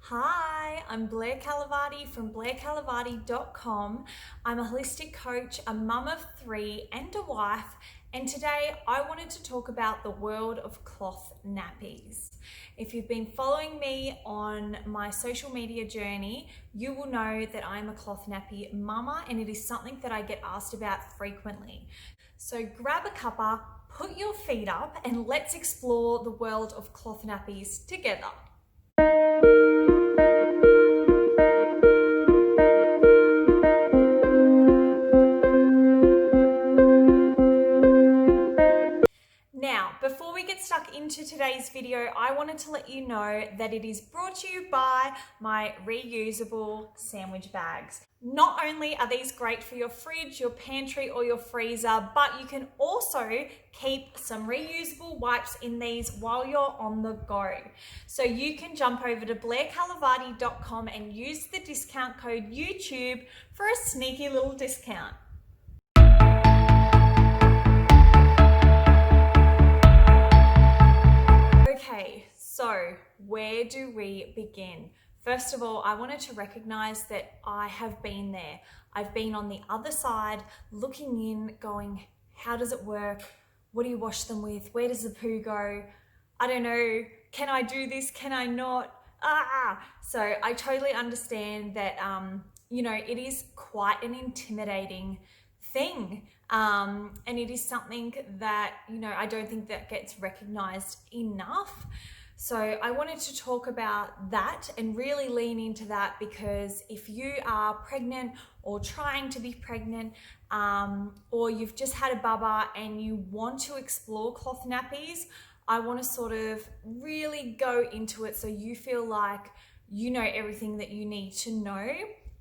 Hi, I'm Blair Kalivati from blairkalivati.com. I'm a holistic coach, a mum of three and a wife, and today I wanted to talk about the world of cloth nappies. If you've been following me on my social media journey, you will know that I'm a cloth nappy mama and it is something that I get asked about frequently. So grab a cuppa, put your feet up, and let's explore the world of cloth nappies together. Now, before we get stuck into today's video, I wanted to let you know that it is brought to you by my reusable sandwich bags. Not only are these great for your fridge, your pantry, or your freezer, but you can also keep some reusable wipes in these while you're on the go. So you can jump over to blairkalivati.com and use the discount code YouTube for a sneaky little discount. Okay, so where do we begin? First of all, I wanted to recognize that I have been there. I've been on the other side, looking in, going, how does it work? What do you wash them with? Where does the poo go? I don't know. Can I do this? Can I not? So I totally understand that, it is quite an intimidating thing. And it is something that, I don't think that gets recognized enough. So I wanted to talk about that and really lean into that, because if you are pregnant or trying to be pregnant, or you've just had a bubba and you want to explore cloth nappies, I want to sort of really go into it so you feel like you know everything that you need to know.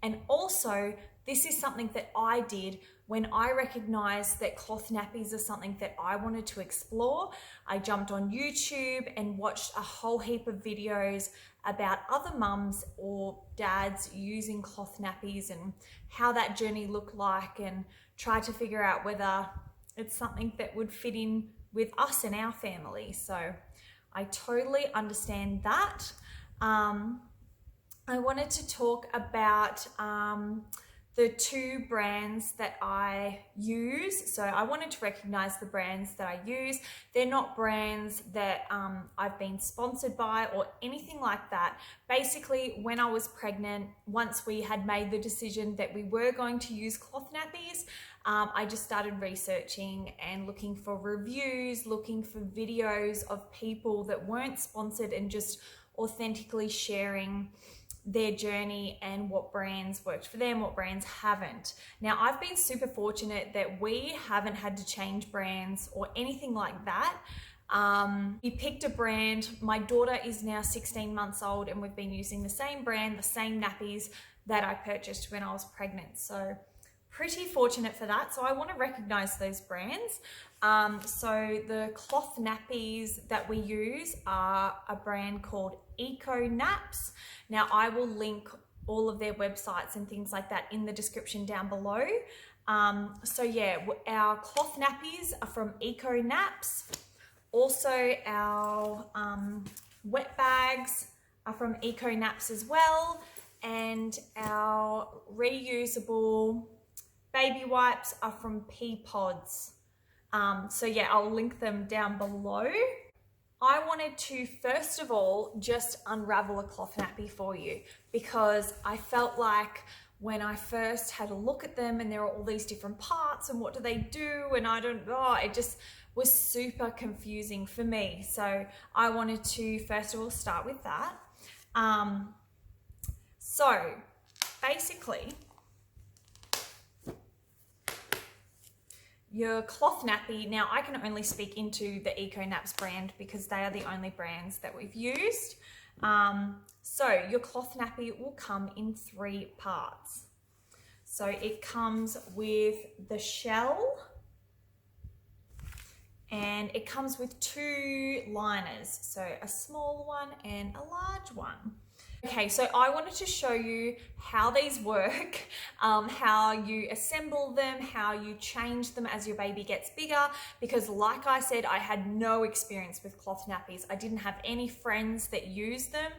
And also, this is something that I did when I recognized that cloth nappies are something that I wanted to explore. I jumped on YouTube and watched a whole heap of videos about other mums or dads using cloth nappies and how that journey looked like, and tried to figure out whether it's something that would fit in with us and our family. So I totally understand that. I wanted to talk about the two brands that I use. So I wanted to recognize the brands that I use. They're not brands that I've been sponsored by or anything like that. Basically, when I was pregnant, once we had made the decision that we were going to use cloth nappies, I just started researching and looking for reviews, looking for videos of people that weren't sponsored and just authentically sharing their journey and what brands worked for them, what brands haven't. Now, I've been super fortunate that we haven't had to change brands or anything like that. We picked a brand. My daughter is now 16 months old and we've been using the same brand, the same nappies that I purchased when I was pregnant. So pretty fortunate for that. So I want to recognize those brands. So the cloth nappies that we use are a brand called Econaps. Now I will link all of their websites and things like that in the description down below. So yeah, our cloth nappies are from Econaps. Also our wet bags are from Econaps as well. And our reusable baby wipes are from Pea Pods. So yeah, I'll link them down below. I wanted to, first of all, just unravel a cloth nappy for you, because I felt like when I first had a look at them and there are all these different parts and what do they do, and it just was super confusing for me. So I wanted to, first of all, start with that. So basically, your cloth nappy, now I can only speak into the Econaps brand because they are the only brands that we've used. So your cloth nappy will come in 3 parts. So it comes with the shell, and it comes with 2 liners. So a small one and a large one. Okay, so I wanted to show you how these work, how you assemble them, how you change them as your baby gets bigger, because like I said, I had no experience with cloth nappies. I didn't have any friends that used them.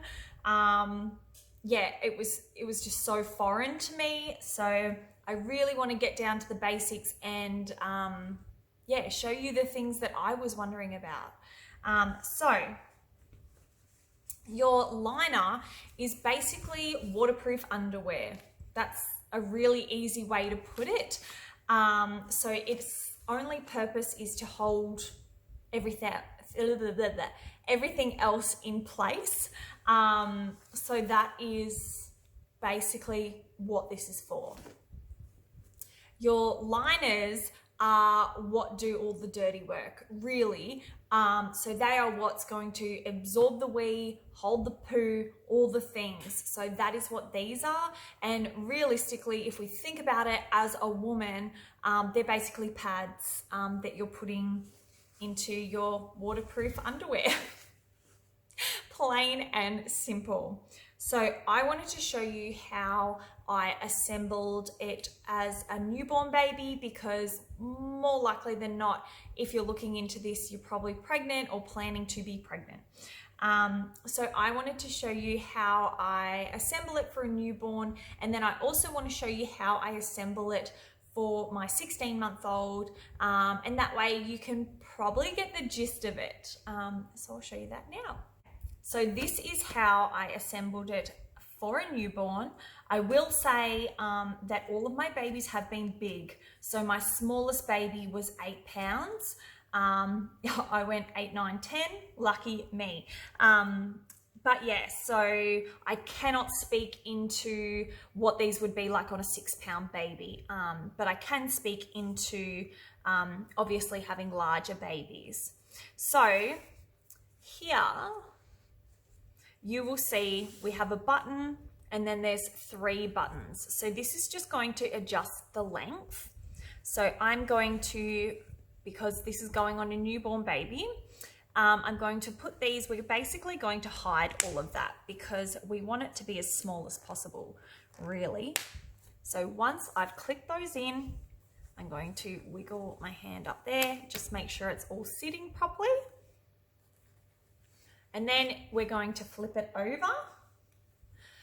yeah, it was just so foreign to me. So I really want to get down to the basics and yeah, show you the things that I was wondering about. So your liner is basically waterproof underwear. That's a really easy way to put it. So its only purpose is to hold everything else in place. So that is basically what this is for. Your liners are what do all the dirty work, really. So they are what's going to absorb the wee, hold the poo, all the things. So that is what these are. And realistically, if we think about it as a woman, they're basically pads that you're putting into your waterproof underwear. Plain and simple. So I wanted to show you how I assembled it as a newborn baby, because more likely than not, if you're looking into this, you're probably pregnant or planning to be pregnant. So I wanted to show you how I assemble it for a newborn, and then I also want to show you how I assemble it for my 16-month-old, and that way you can probably get the gist of it. So I'll show you that now. So this is how I assembled it for a newborn. I will say that all of my babies have been big. So my smallest baby was 8 pounds. I went 8, 9, 10, lucky me. But yeah, so I cannot speak into what these would be like on a 6-pound baby, but I can speak into obviously having larger babies. So here you will see we have a button and then there's 3 buttons. So this is just going to adjust the length. So I'm going to, because this is going on a newborn baby, I'm going to put these, we're basically going to hide all of that because we want it to be as small as possible, really. So once I've clicked those in, I'm going to wiggle my hand up there, just make sure it's all sitting properly. And then we're going to flip it over.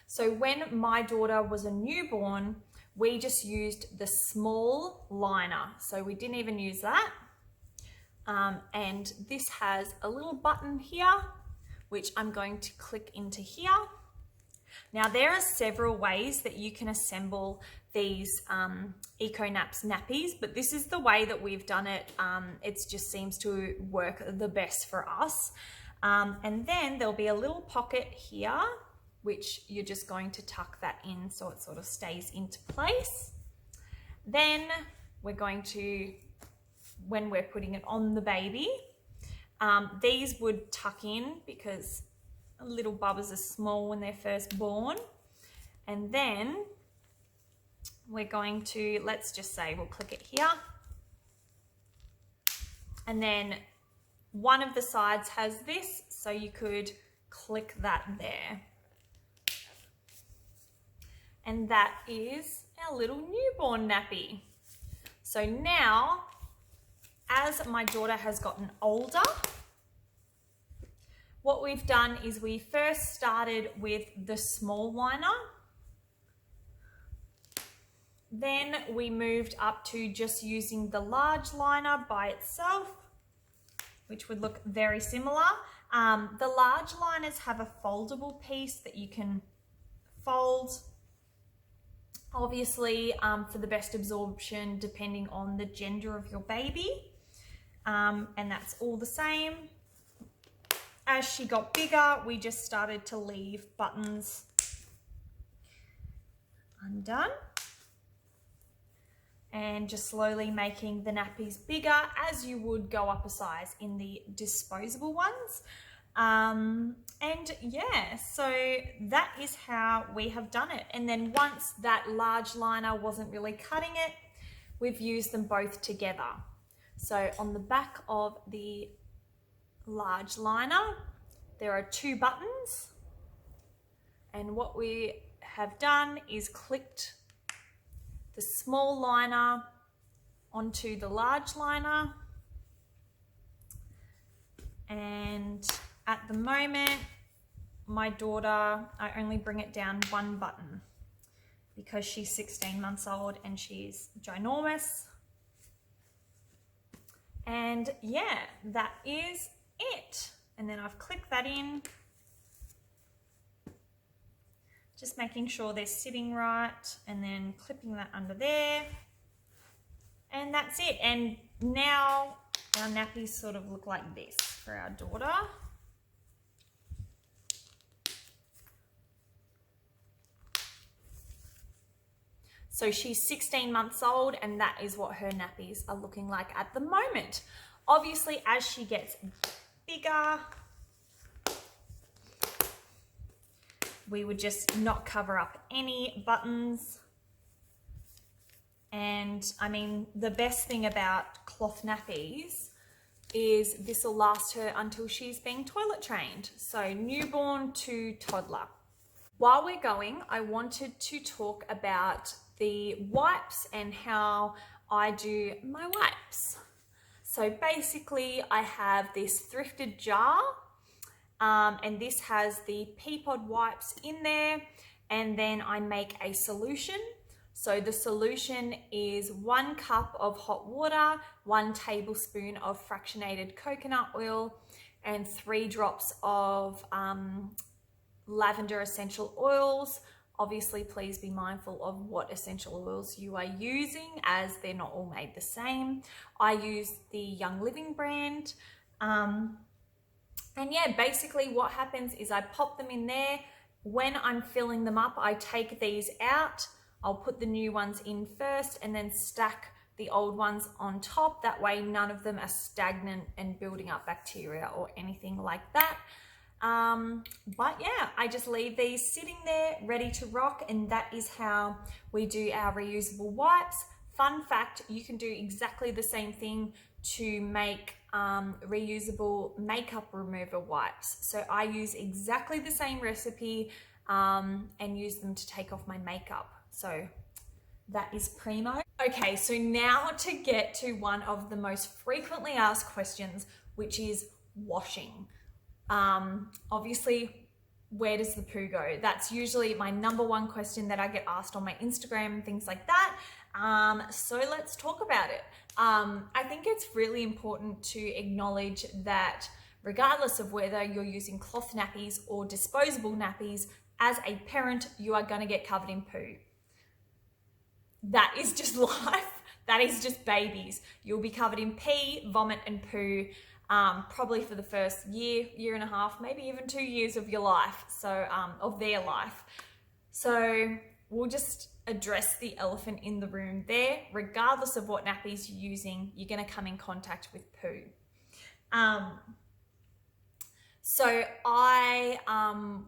So when my daughter was a newborn, we just used the small liner. So we didn't even use that. And this has a little button here, which I'm going to click into here. Now there are several ways that you can assemble these Econaps nappies, but this is the way that we've done it. It just seems to work the best for us. And then there'll be a little pocket here, which you're just going to tuck that in so it sort of stays into place. Then we're going to, when we're putting it on the baby, these would tuck in because little bubbas are small when they're first born. And then we're going to, let's just say we'll click it here. And then one of the sides has this, so you could click that there. And that is our little newborn nappy. So now, as my daughter has gotten older, what we've done is we first started with the small liner. Then we moved up to just using the large liner by itself, which would look very similar. The large liners have a foldable piece that you can fold, obviously for the best absorption depending on the gender of your baby. And that's all the same. As she got bigger, we just started to leave buttons undone. And just slowly making the nappies bigger as you would go up a size in the disposable ones. And yeah, so that is how we have done it. And then once that large liner wasn't really cutting it, we've used them both together. So on the back of the large liner, there are 2 buttons. And what we have done is clicked the small liner onto the large liner, and at the moment my daughter, I only bring it down one button because she's 16 months old and she's ginormous. And yeah, that is it. And then I've clicked that in, just making sure they're sitting right, and then clipping that under there. And that's it. And now our nappies sort of look like this for our daughter. So she's 16 months old, and that is what her nappies are looking like at the moment. Obviously, as she gets bigger, we would just not cover up any buttons. And I mean, the best thing about cloth nappies is this will last her until she's being toilet trained. So newborn to toddler. While we're going, I wanted to talk about the wipes and how I do my wipes. So basically I have this thrifted jar, and this has the Pea Pod wipes in there, and then I make a solution. So the solution is 1 cup of hot water, 1 tablespoon of fractionated coconut oil, and 3 drops of lavender essential oils. Obviously, please be mindful of what essential oils you are using, as they're not all made the same. I use the Young Living brand. And yeah, basically what happens is I pop them in there. When I'm filling them up, I take these out. I'll put the new ones in first and then stack the old ones on top. That way none of them are stagnant and building up bacteria or anything like that. But yeah, I just leave these sitting there ready to rock, and that is how we do our reusable wipes. Fun fact, you can do exactly the same thing to make reusable makeup remover wipes. So I use exactly the same recipe and use them to take off my makeup. So that is primo. Okay, so now to get to one of the most frequently asked questions, which is washing. Obviously, where does the poo go? That's usually my #1 question that I get asked on my Instagram and things like that. So let's talk about it. I think it's really important to acknowledge that regardless of whether you're using cloth nappies or disposable nappies, as a parent, you are going to get covered in poo. That is just life. That is just babies. You'll be covered in pee, vomit, and poo. Probably for the first year and a half, maybe even 2 years of your life, so of their life. So we'll just address the elephant in the room there. Regardless of what nappies you're using, you're going to come in contact with poo. So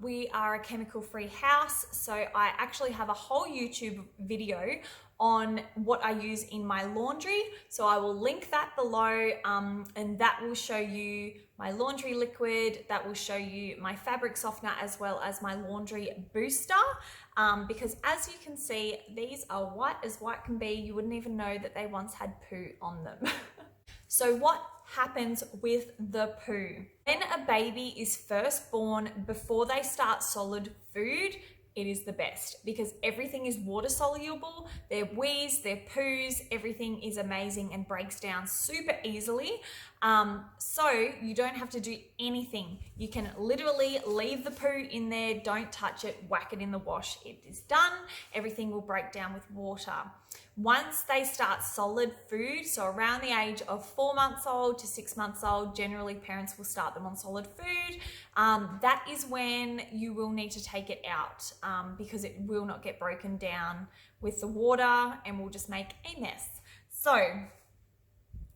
we are a chemical-free house, so I actually have a whole YouTube video on what I use in my laundry. So I will link that below, and that will show you my laundry liquid, that will show you my fabric softener, as well as my laundry booster. Because as you can see, these are white as white can be. You wouldn't even know that they once had poo on them. So what happens with the poo? When a baby is first born, before they start solid food, it is the best because everything is water soluble. Their wheeze, their poos, everything is amazing and breaks down super easily. So you don't have to do anything. You can literally leave the poo in there, don't touch it, whack it in the wash. It is done. Everything will break down with water. Once they start solid food, so around the age of 4 months old to 6 months old, generally parents will start them on solid food. That is when you will need to take it out because it will not get broken down with the water and will just make a mess. So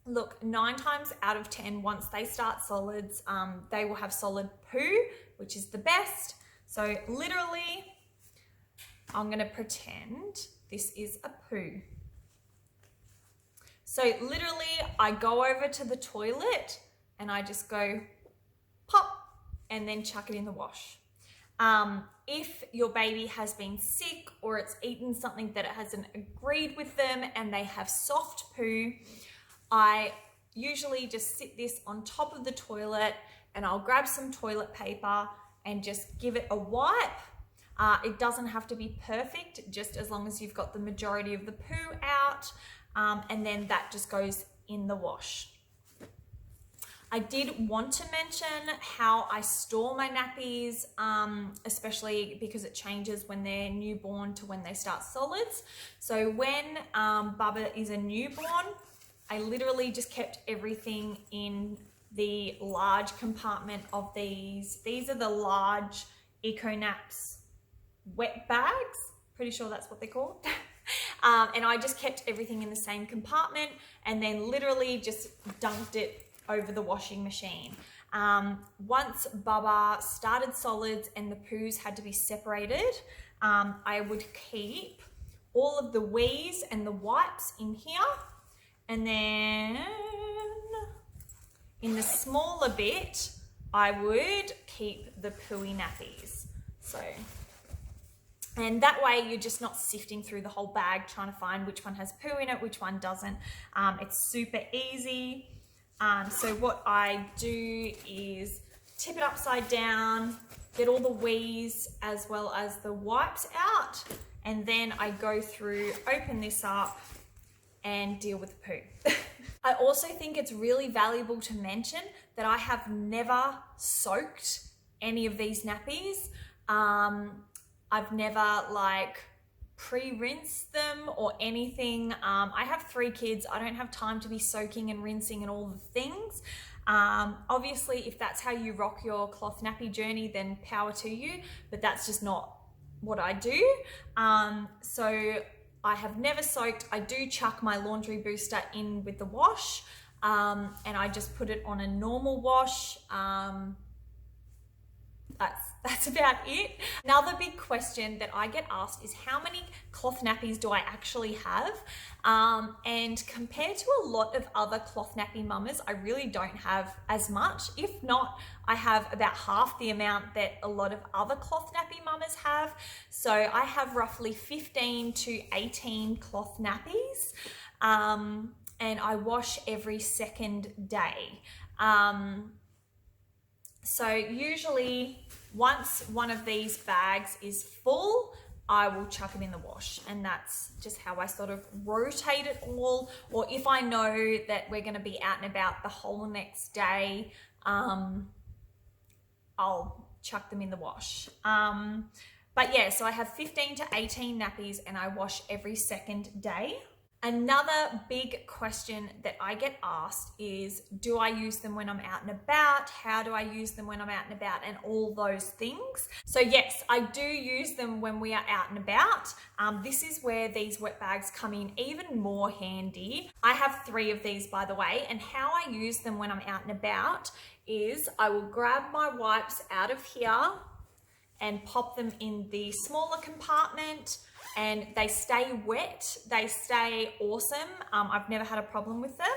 look, 9 times out of 10, once they start solids, they will have solid poo, which is the best. So literally, I'm gonna pretend this is a poo. So literally, I go over to the toilet and I just go pop and then chuck it in the wash. If your baby has been sick or it's eaten something that it hasn't agreed with them and they have soft poo, I usually just sit this on top of the toilet and I'll grab some toilet paper and just give it a wipe. It doesn't have to be perfect, just as long as you've got the majority of the poo out, and then that just goes in the wash. I did want to mention how I store my nappies, especially because it changes when they're newborn to when they start solids. So when Bubba is a newborn, I literally just kept everything in the large compartment of these. These are the large Econaps wet bags. Pretty sure that's what they're called. And I just kept everything in the same compartment and then literally just dunked it over the washing machine. Once Bubba started solids and the poos had to be separated, I would keep all of the wees and the wipes in here, and then in the smaller bit I would keep the pooey nappies. And that way you're just not sifting through the whole bag trying to find which one has poo in it, which one doesn't. It's super easy. So what I do is tip it upside down, get all the wees as well as the wipes out, and then I go through, open this up and deal with the poo. I also think it's really valuable to mention that I have never soaked any of these nappies. I've never like pre-rinsed them or anything. I have 3 kids. I don't have time to be soaking and rinsing and all the things. Obviously, if that's how you rock your cloth nappy journey, then power to you, but that's just not what I do. So I have never soaked. I do chuck my laundry booster in with the wash, and I just put it on a normal wash. That's about it. Another big question that I get asked is how many cloth nappies do I actually have? And compared to a lot of other cloth nappy mamas, I really don't have as much. If not, I have about half the amount that a lot of other cloth nappy mamas have. So I have roughly 15 to 18 cloth nappies, and I wash every second day. So usually once one of these bags is full, I will chuck it in the wash, and that's just how I sort of rotate it all. Or if I know that we're going to be out and about the whole next day, I'll chuck them in the wash. But yeah, so I have 15 to 18 nappies and I wash every second day. Another big question that I get asked is, do I use them when I'm out and about? How do I use them when I'm out and about? And all those things. So yes, I do use them when we are out and about. This is where these wet bags come in even more handy. I have 3 of these, by the way, and how I use them when I'm out and about is I will grab my wipes out of here and pop them in the smaller compartment, and they stay wet, they stay awesome. I've never had a problem with them.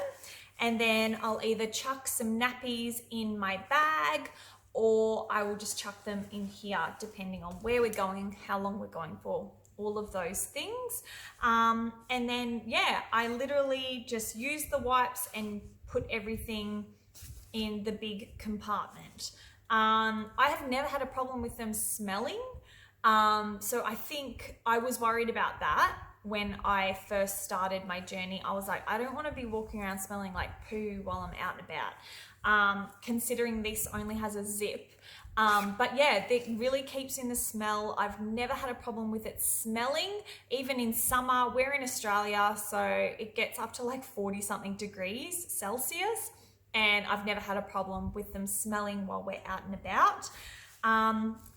And then I'll either chuck some nappies in my bag, or I will just chuck them in here, depending on where we're going, how long we're going for, all of those things. And then, yeah, I literally just use the wipes and put everything in the big compartment. I have never had a problem with them smelling. So I think I was worried about that when I first started my journey. I was like, I don't want to be walking around smelling like poo while I'm out and about, considering this only has a zip. But yeah, it really keeps in the smell. I've never had a problem with it smelling, even in summer. We're in Australia, so it gets up to like 40 something degrees Celsius, and I've never had a problem with them smelling while we're out and about.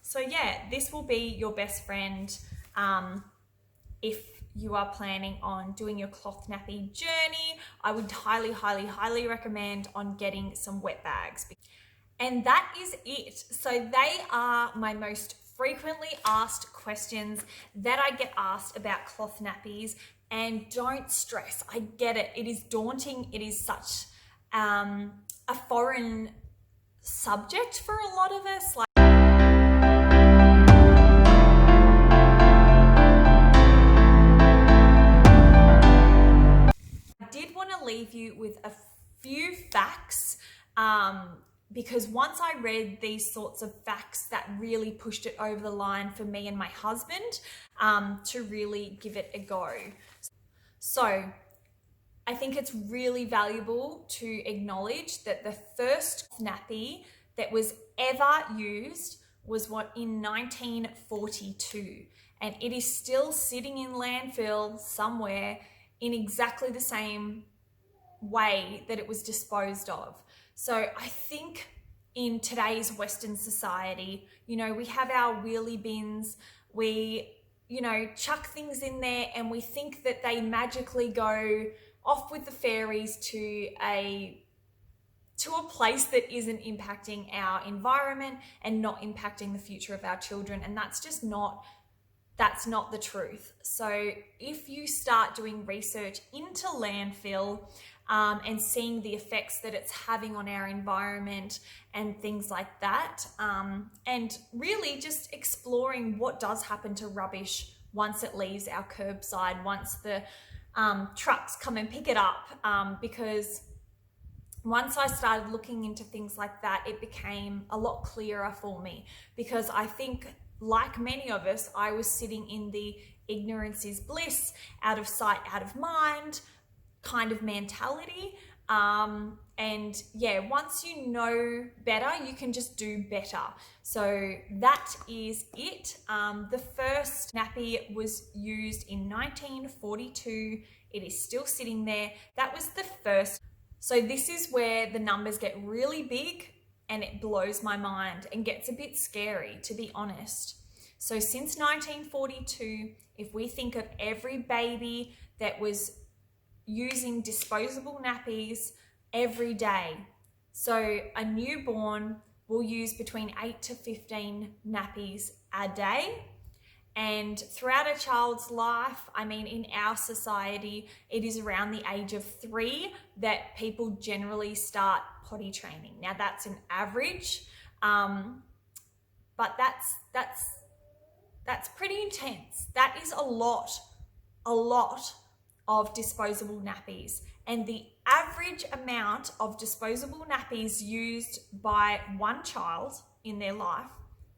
So yeah, this will be your best friend if you are planning on doing your cloth nappy journey. I would highly, highly, highly recommend on getting some wet bags. And that is it. So they are my most frequently asked questions that I get asked about cloth nappies. And don't stress, I get it. It is daunting. It is such a foreign subject for a lot of us. Leave you with a few facts because once I read these sorts of facts, that really pushed it over the line for me and my husband to really give it a go. So I think it's really valuable to acknowledge that the first nappy that was ever used was in 1942, and it is still sitting in landfill somewhere in exactly the same way that it was disposed of. So I think in today's Western society, you know, we have our wheelie bins, we, you know, chuck things in there and we think that they magically go off with the fairies to a place that isn't impacting our environment and not impacting the future of our children. And that's not the truth. So if you start doing research into landfill and seeing the effects that it's having on our environment and things like that, and really just exploring what does happen to rubbish once it leaves our curbside, once the trucks come and pick it up, because once I started looking into things like that, it became a lot clearer for me, because I think, like many of us, I was sitting in the ignorance is bliss, out of sight, out of mind kind of mentality. And yeah, once you know better, you can just do better. So that is it. The first nappy was used in 1942. It is still sitting there. That was the first. So this is where the numbers get really big and it blows my mind and gets a bit scary, to be honest. So since 1942, if we think of every baby that was using disposable nappies every day, so a newborn will use between 8 to 15 nappies a day. And throughout a child's life, I mean, in our society, it is around the age of 3 that people generally start potty training. Now that's an average, but that's pretty intense. That is a lot of disposable nappies. And the average amount of disposable nappies used by one child in their life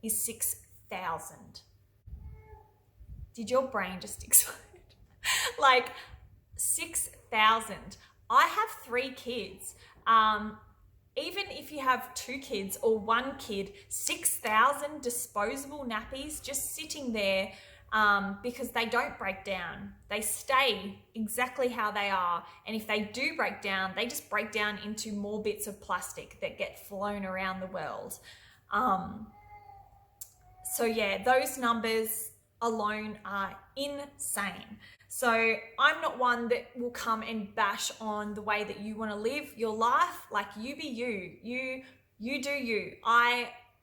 is 6,000. Did your brain just explode? Like 6,000. I have 3 kids. Even if you have 2 kids or 1 kid, 6,000 disposable nappies just sitting there, because they don't break down. They stay exactly how they are. And if they do break down, they just break down into more bits of plastic that get flown around the world. So yeah, those numbers alone are insane. So I'm not one that will come and bash on the way that you want to live your life. Like, you be you do you.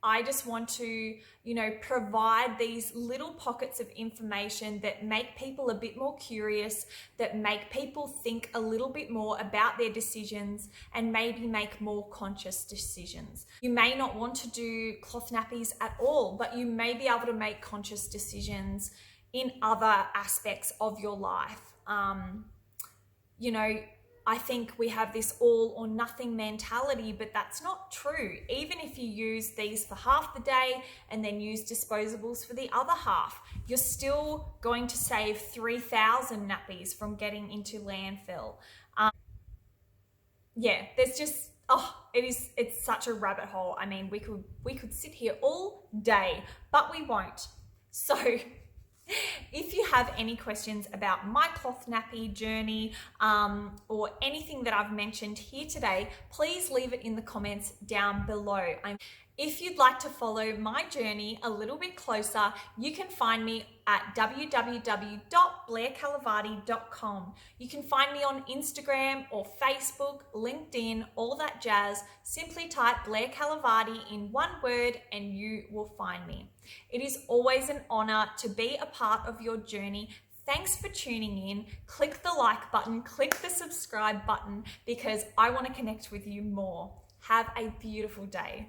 I just want to, you know, provide these little pockets of information that make people a bit more curious, that make people think a little bit more about their decisions and maybe make more conscious decisions. You may not want to do cloth nappies at all, but you may be able to make conscious decisions in other aspects of your life. You know, I think we have this all or nothing mentality, but that's not true. Even if you use these for half the day and then use disposables for the other half, you're still going to save 3,000 nappies from getting into landfill. Yeah, there's just, it's such a rabbit hole. I mean, we could sit here all day, but we won't. So if you have any questions about my cloth nappy journey, or anything that I've mentioned here today, please leave it in the comments down below. If you'd like to follow my journey a little bit closer, you can find me at www.blairkalivati.com. You can find me on Instagram or Facebook, LinkedIn, all that jazz. Simply type Blair Kalivati in one word and you will find me. It is always an honor to be a part of your journey. Thanks for tuning in. Click the like button, click the subscribe button, because I want to connect with you more. Have a beautiful day.